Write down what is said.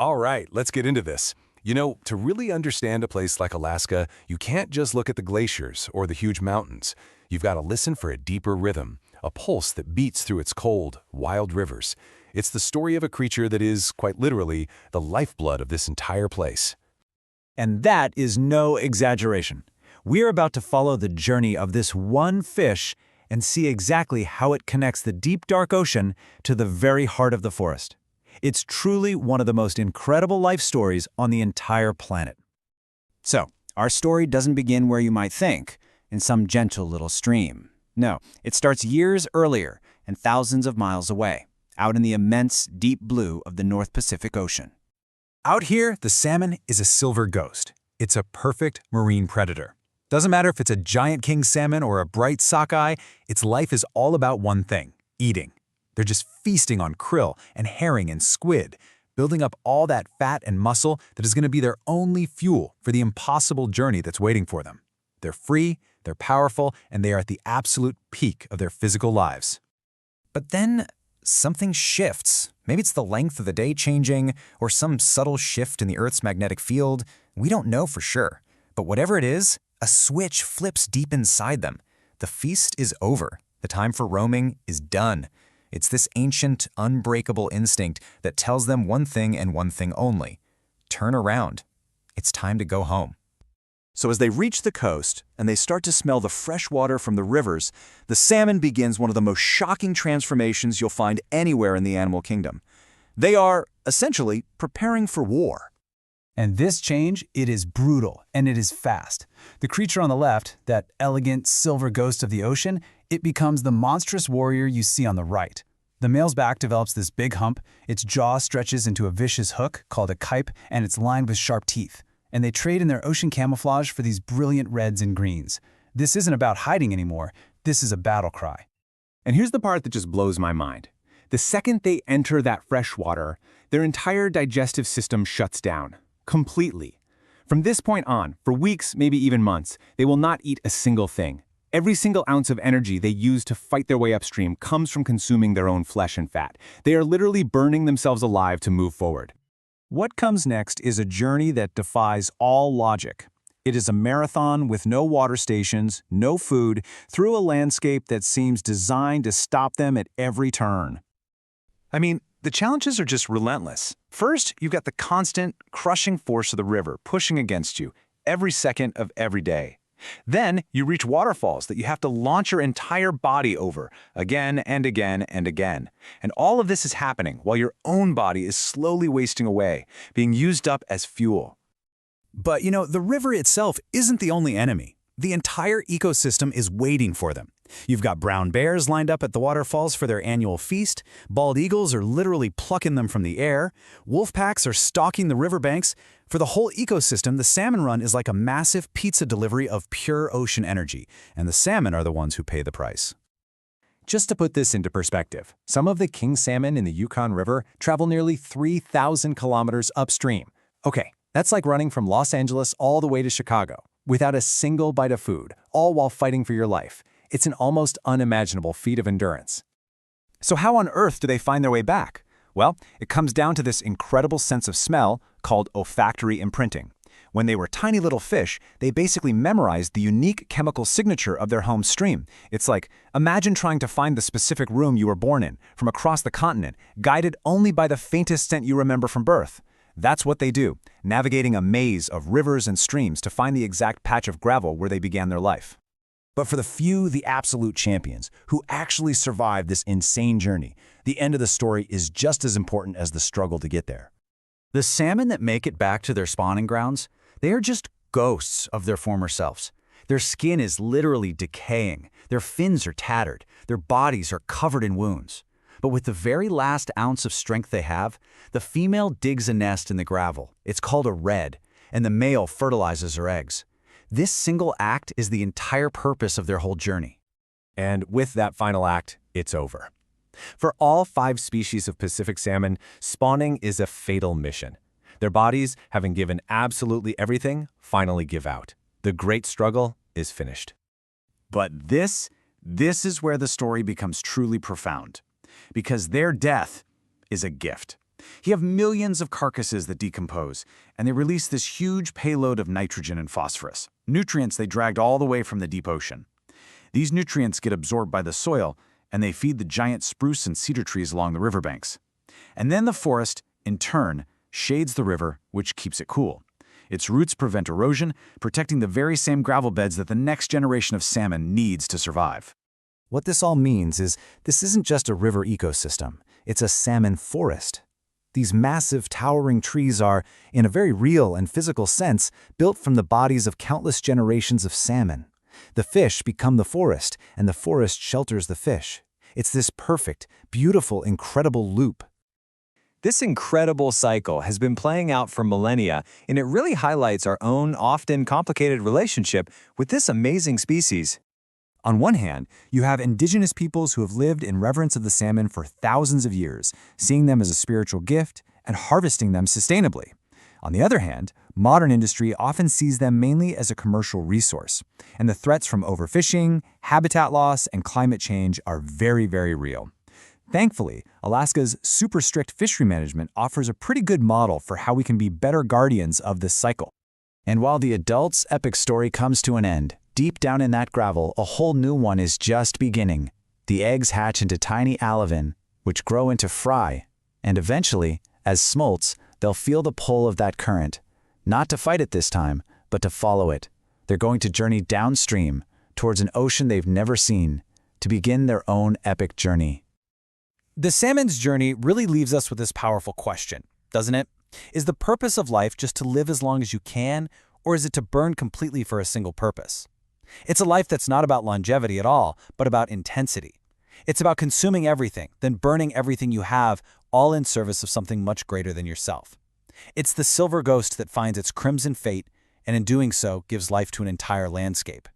All right, let's get into this. To really understand a place like Alaska, you can't just look at the glaciers or the huge mountains. You've got to listen for a deeper rhythm, a pulse that beats through its cold, wild rivers. It's the story of a creature that is, quite literally, the lifeblood of this entire place. And that is no exaggeration. We're about to follow the journey of this one fish and see exactly how it connects the deep, dark ocean to the very heart of the forest. It's truly one of the most incredible life stories on the entire planet. So, our story doesn't begin where you might think, in some gentle little stream. No, it starts years earlier and thousands of miles away, out in the immense, deep blue of the North Pacific Ocean. Out here, the salmon is a silver ghost. It's a perfect marine predator. Doesn't matter if it's a giant king salmon or a bright sockeye, its life is all about one thing: eating. They're just feasting on krill and herring and squid, building up all that fat and muscle that is going to be their only fuel for the impossible journey that's waiting for them. They're free, they're powerful, and they are at the absolute peak of their physical lives. But then something shifts. Maybe it's the length of the day changing, or some subtle shift in the Earth's magnetic field. We don't know for sure. But whatever it is, a switch flips deep inside them. The feast is over. The time for roaming is done. It's this ancient, unbreakable instinct that tells them one thing and one thing only: turn around. It's time to go home. So as they reach the coast and they start to smell the fresh water from the rivers, the salmon begins one of the most shocking transformations you'll find anywhere in the animal kingdom. They are, essentially, preparing for war. And this change, it is brutal, and it is fast. The creature on the left, that elegant silver ghost of the ocean, it becomes the monstrous warrior you see on the right. The male's back develops this big hump, its jaw stretches into a vicious hook called a kype, and it's lined with sharp teeth. And they trade in their ocean camouflage for these brilliant reds and greens. This isn't about hiding anymore, this is a battle cry. And here's the part that just blows my mind. The second they enter that fresh water, their entire digestive system shuts down. Completely. From this point on, for weeks, maybe even months, they will not eat a single thing. Every single ounce of energy they use to fight their way upstream comes from consuming their own flesh and fat. They are literally burning themselves alive to move forward. What comes next is a journey that defies all logic. It is a marathon with no water stations, no food, through a landscape that seems designed to stop them at every turn. I mean, the challenges are just relentless. First, you've got the constant, crushing force of the river pushing against you every second of every day. Then you reach waterfalls that you have to launch your entire body over again and again and again. And all of this is happening while your own body is slowly wasting away, being used up as fuel. But the river itself isn't the only enemy. The entire ecosystem is waiting for them. You've got brown bears lined up at the waterfalls for their annual feast, bald eagles are literally plucking them from the air, wolf packs are stalking the riverbanks. For the whole ecosystem, the salmon run is like a massive pizza delivery of pure ocean energy, and the salmon are the ones who pay the price. Just to put this into perspective, some of the king salmon in the Yukon River travel nearly 3,000 kilometers upstream. Okay, that's like running from Los Angeles all the way to Chicago, without a single bite of food, all while fighting for your life. It's an almost unimaginable feat of endurance. So how on earth do they find their way back? Well, it comes down to this incredible sense of smell called olfactory imprinting. When they were tiny little fish, they basically memorized the unique chemical signature of their home stream. It's like, imagine trying to find the specific room you were born in, from across the continent, guided only by the faintest scent you remember from birth. That's what they do, navigating a maze of rivers and streams to find the exact patch of gravel where they began their life. But for the few, the absolute champions, who actually survived this insane journey, the end of the story is just as important as the struggle to get there. The salmon that make it back to their spawning grounds, they are just ghosts of their former selves. Their skin is literally decaying, their fins are tattered, their bodies are covered in wounds. But with the very last ounce of strength they have, the female digs a nest in the gravel. It's called a redd, and the male fertilizes her eggs. This single act is the entire purpose of their whole journey. And with that final act, it's over. For all 5 species of Pacific salmon, spawning is a fatal mission. Their bodies, having given absolutely everything, finally give out. The great struggle is finished. But this is where the story becomes truly profound. Because their death is a gift. You have millions of carcasses that decompose, and they release this huge payload of nitrogen and phosphorus, nutrients they dragged all the way from the deep ocean. These nutrients get absorbed by the soil, and they feed the giant spruce and cedar trees along the riverbanks. And then the forest, in turn, shades the river, which keeps it cool. Its roots prevent erosion, protecting the very same gravel beds that the next generation of salmon needs to survive. What this all means is this isn't just a river ecosystem, it's a salmon forest. These massive, towering trees are, in a very real and physical sense, built from the bodies of countless generations of salmon. The fish become the forest, and the forest shelters the fish. It's this perfect, beautiful, incredible loop. This incredible cycle has been playing out for millennia, and it really highlights our own often complicated relationship with this amazing species. On one hand, you have indigenous peoples who have lived in reverence of the salmon for thousands of years, seeing them as a spiritual gift and harvesting them sustainably. On the other hand, modern industry often sees them mainly as a commercial resource, and the threats from overfishing, habitat loss, and climate change are very, very real. Thankfully, Alaska's super strict fishery management offers a pretty good model for how we can be better guardians of this cycle. And while the adult's epic story comes to an end, deep down in that gravel, a whole new one is just beginning. The eggs hatch into tiny alevin, which grow into fry, and eventually, as smolts, they'll feel the pull of that current. Not to fight it this time, but to follow it. They're going to journey downstream, towards an ocean they've never seen, to begin their own epic journey. The salmon's journey really leaves us with this powerful question, doesn't it? Is the purpose of life just to live as long as you can, or is it to burn completely for a single purpose? It's a life that's not about longevity at all, but about intensity. It's about consuming everything, then burning everything you have, all in service of something much greater than yourself. It's the silver ghost that finds its crimson fate, and in doing so, gives life to an entire landscape.